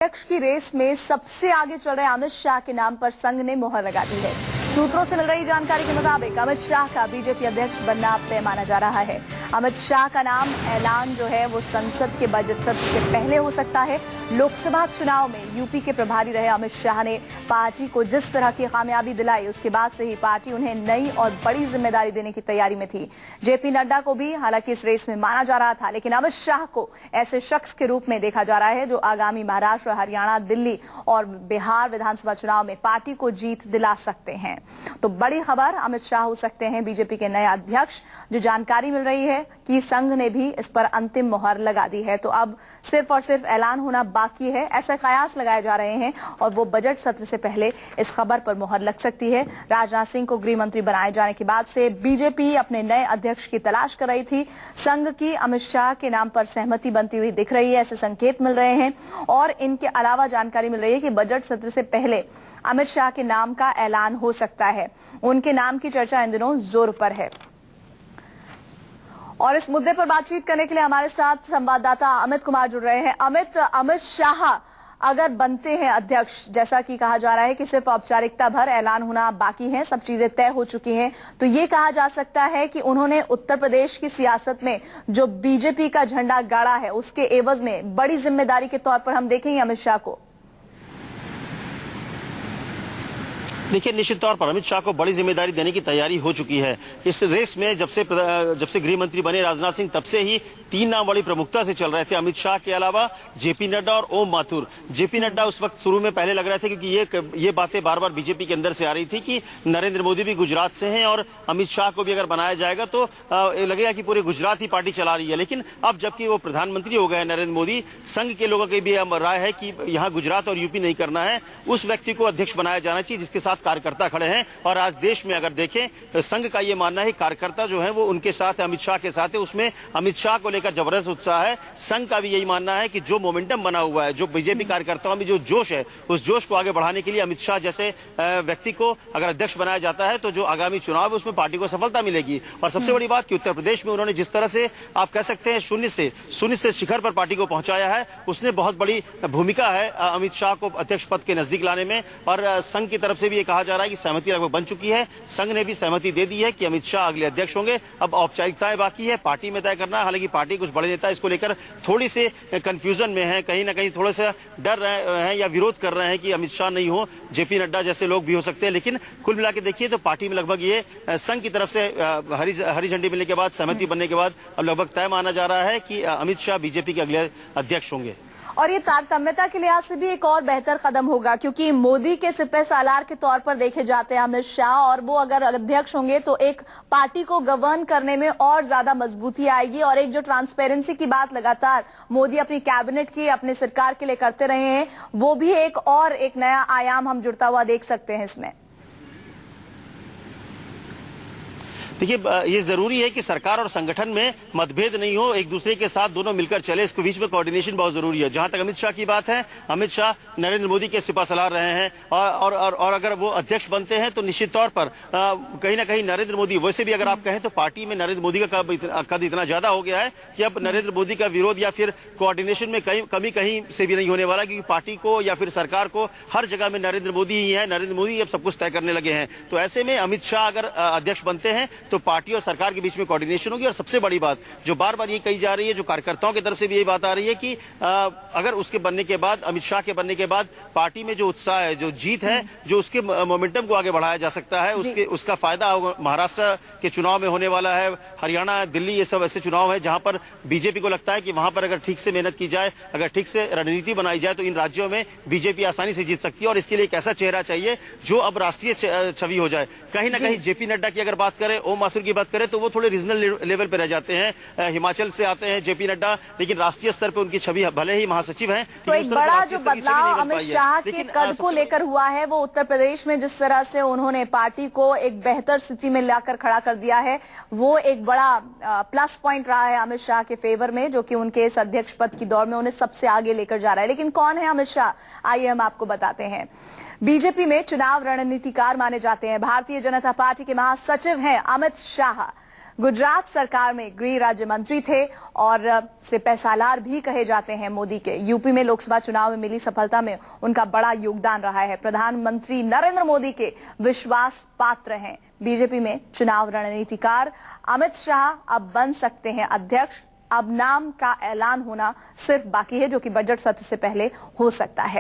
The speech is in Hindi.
अध्यक्ष की रेस में सबसे आगे चल रहे अमित शाह के नाम पर संघ ने मुहर लगा दी है। सूत्रों से मिल रही जानकारी के मुताबिक अमित शाह का बीजेपी अध्यक्ष बनना तय माना जा रहा है। अमित शाह का नाम ऐलान जो है वो संसद के बजट सत्र से पहले हो सकता है। लोकसभा चुनाव में यूपी के प्रभारी रहे अमित शाह ने पार्टी को जिस तरह की कामयाबी दिलाई, उसके बाद से ही पार्टी उन्हें नई और बड़ी जिम्मेदारी देने की तैयारी में थी। जेपी नड्डा को भी हालांकि इस रेस में माना जा रहा था, लेकिन अमित शाह को ऐसे शख्स के रूप में देखा जा रहा है जो आगामी महाराष्ट्र, हरियाणा, दिल्ली और बिहार विधानसभा चुनाव में पार्टी को जीत दिला सकते हैं। तो बड़ी खबर, अमित शाह हो सकते हैं बीजेपी के नए अध्यक्ष। जो जानकारी मिल रही है कि संघ ने भी इस पर अंतिम मुहर लगा दी है। तो अब सिर्फ और सिर्फ ऐलान होना बाकी है, ऐसे कयास लगाए जा रहे हैं और वो बजट सत्र से पहले इस खबर पर मुहर लग सकती है। राजनाथ सिंह को गृह मंत्री बनाए जाने के बाद से बीजेपी अपने नए अध्यक्ष की तलाश कर रही थी। संघ की अमित शाह के नाम पर सहमति बनती हुई दिख रही है, ऐसे संकेत मिल रहे हैं। और इनके अलावा जानकारी मिल रही है कि बजट सत्र से पहले अमित शाह के नाम का ऐलान हो सकता है। उनके नाम की चर्चा इन दिनों जोर पर है। और इस मुद्दे पर बातचीत करने के लिए हमारे साथ संवाददाता अमित कुमार जुड़ रहे हैं। अमित शाह अगर बनते हैं अध्यक्ष, जैसा कि कहा जा रहा है कि सिर्फ औपचारिकता भर ऐलान होना बाकी है, सब चीजें तय हो चुकी हैं, तो ये कहा जा सकता है कि उन्होंने उत्तर प्रदेश की सियासत में जो बीजेपी का झंडा गाड़ा है उसके एवज में बड़ी जिम्मेदारी के तौर पर हम देखेंगे अमित शाह को। देखिए, निश्चित तौर पर अमित शाह को बड़ी जिम्मेदारी देने की तैयारी हो चुकी है। इस रेस में जब से गृह मंत्री बने राजनाथ सिंह, तब से ही 3 नाम बड़ी प्रमुखता से चल रहे थे। अमित शाह के अलावा जेपी नड्डा और ओम माथुर। जेपी नड्डा उस वक्त शुरू में पहले लग रहे थे क्योंकि ये बातें बार बार बीजेपी के अंदर से आ रही थी कि नरेंद्र मोदी भी गुजरात से हैं और अमित शाह को भी अगर बनाया जाएगा तो लगेगा कि पूरे गुजरात ही पार्टी चला रही है। लेकिन अब जबकि वो प्रधानमंत्री हो गए नरेंद्र मोदी, संघ के लोगों की भी राय है कि यहाँ गुजरात और यूपी नहीं करना है, उस व्यक्ति को अध्यक्ष बनाया जाना चाहिए जिसके साथ कार्यकर्ता खड़े हैं। और आज देश में अगर देखें, संघ का ये मानना है कार्यकर्ता जो है वो उनके साथ है, अमित शाह के साथ है, उसमें अमित शाह को लेकर जबरदस्त उत्साह है। संघ का भी यही मानना है कि जो मोमेंटम बना हुआ है, जो बीजेपी कार्यकर्ताओं में जो जोश है, उस जोश को आगे बढ़ाने के लिए अमित शाह जैसे व्यक्ति को अगर अध्यक्ष बनाया जाता है तो जो आगामी चुनाव है उसमें पार्टी को सफलता मिलेगी। और सबसे बड़ी बात कि उत्तर प्रदेश में उन्होंने जिस तरह से आप कह सकते हैं शून्य से शिखर पर पार्टी को पहुंचाया है, उसने बहुत बड़ी भूमिका है अमित शाह को अध्यक्ष पद के नजदीक लाने में। और संघ की तरफ से भी ये कहा जा रहा है कि सहमति लगभग बन चुकी है। संघ ने भी सहमति दे दी है कि अमित शाह अगले अध्यक्ष होंगे। अब औपचारिकताएं बाकी है, पार्टी में तय करना। हालांकि पार्टी कुछ बड़े नेता इसको लेकर थोड़ी से कंफ्यूजन में है, कहीं ना कहीं थोड़ा सा डर रहे हैं या विरोध कर रहे हैं कि अमित शाह नहीं हो, जेपी नड्डा जैसे लोग भी हो सकते हैं। लेकिन कुल मिला के देखिए तो पार्टी में लगभग ये संघ की तरफ से हरी झंडी मिलने के बाद, सहमति बनने के बाद अब लगभग तय माना जा रहा है कि अमित शाह बीजेपी के अगले अध्यक्ष होंगे। और ये तारतम्यता के लिहाज से भी एक और बेहतर कदम होगा, क्योंकि मोदी के सिपह सालार के तौर पर देखे जाते हैं अमित शाह, और वो अगर अध्यक्ष होंगे तो एक पार्टी को गवर्न करने में और ज्यादा मजबूती आएगी। और एक जो ट्रांसपेरेंसी की बात लगातार मोदी अपनी कैबिनेट की, अपनी सरकार के लिए करते रहे हैं, वो भी एक नया आयाम हम जुड़ता हुआ देख सकते हैं इसमें। देखिए, ये जरूरी है कि सरकार और संगठन में मतभेद नहीं हो, एक दूसरे के साथ दोनों मिलकर चले, इसके बीच में कोऑर्डिनेशन बहुत जरूरी है। जहां तक अमित शाह की बात है, अमित शाह नरेंद्र मोदी के सिपहसालार रहे हैं और अगर वो अध्यक्ष बनते हैं तो निश्चित तौर पर कहीं ना कहीं नरेंद्र मोदी, वैसे भी अगर आप कहें तो पार्टी में नरेंद्र मोदी का कद इतना ज्यादा हो गया है कि अब नरेंद्र मोदी का विरोध या फिर कोऑर्डिनेशन में कमी कहीं से भी नहीं होने वाला, क्योंकि पार्टी को या फिर सरकार को हर जगह में नरेंद्र मोदी ही है, नरेंद्र मोदी अब सब कुछ तय करने लगे हैं। तो ऐसे में अमित शाह अगर अध्यक्ष बनते हैं तो पार्टी और सरकार के बीच में कोऑर्डिनेशन होगी। और सबसे बड़ी बात जो बार बार ये कही जा रही है, जो कार्यकर्ताओं की तरफ से भी यही बात आ रही है कि अगर उसके बनने के बाद, अमित शाह के बनने के बाद पार्टी में जो उत्साह है, जो जीत है, जो उसके मोमेंटम को आगे बढ़ाया जा सकता है, उसका फायदा महाराष्ट्र के चुनाव में होने वाला है। हरियाणा, दिल्ली, ये सब ऐसे चुनाव है जहां पर बीजेपी को लगता है कि वहां पर अगर ठीक से मेहनत की जाए, अगर ठीक से रणनीति बनाई जाए तो इन राज्यों में बीजेपी आसानी से जीत सकती है। और इसके लिए एक ऐसा चेहरा चाहिए जो अब राष्ट्रीय छवि हो जाए। कहीं ना कहीं जेपी नड्डा की अगर बात करें, ओम माथुर की बात करें तो वो थोड़े रीजनल लेवल पे रह जाते हैं। हिमाचल से आते हैं जेपी नड्डा, लेकिन राष्ट्रीय स्तर पे उनकी छवि, भले ही महासचिव हैं, तो एक बड़ा जो बदलाव अमित शाह के कद को लेकर हुआ है वो उत्तर प्रदेश में जिस तरह से उन्होंने पार्टी को एक बेहतर स्थिति में लाकर खड़ा कर दिया है, वो एक बड़ा प्लस पॉइंट रहा है अमित शाह के फेवर में, जो कि उनके इस अध्यक्ष पद की दौड़ में उन्हें सबसे आगे लेकर जा रहा है। लेकिन कौन है अमित शाह, आइए हम आपको बताते हैं। बीजेपी में चुनाव रणनीतिकार माने जाते हैं। भारतीय जनता पार्टी के महासचिव हैं अमित शाह। गुजरात सरकार में गृह राज्य मंत्री थे और सिपह सालार भी कहे जाते हैं मोदी के। यूपी में लोकसभा चुनाव में मिली सफलता में उनका बड़ा योगदान रहा है। प्रधानमंत्री नरेंद्र मोदी के विश्वास पात्र हैं। बीजेपी में चुनाव रणनीतिकार अमित शाह अब बन सकते हैं अध्यक्ष। अब नाम का ऐलान होना सिर्फ बाकी है, जो कि बजट सत्र से पहले हो सकता है।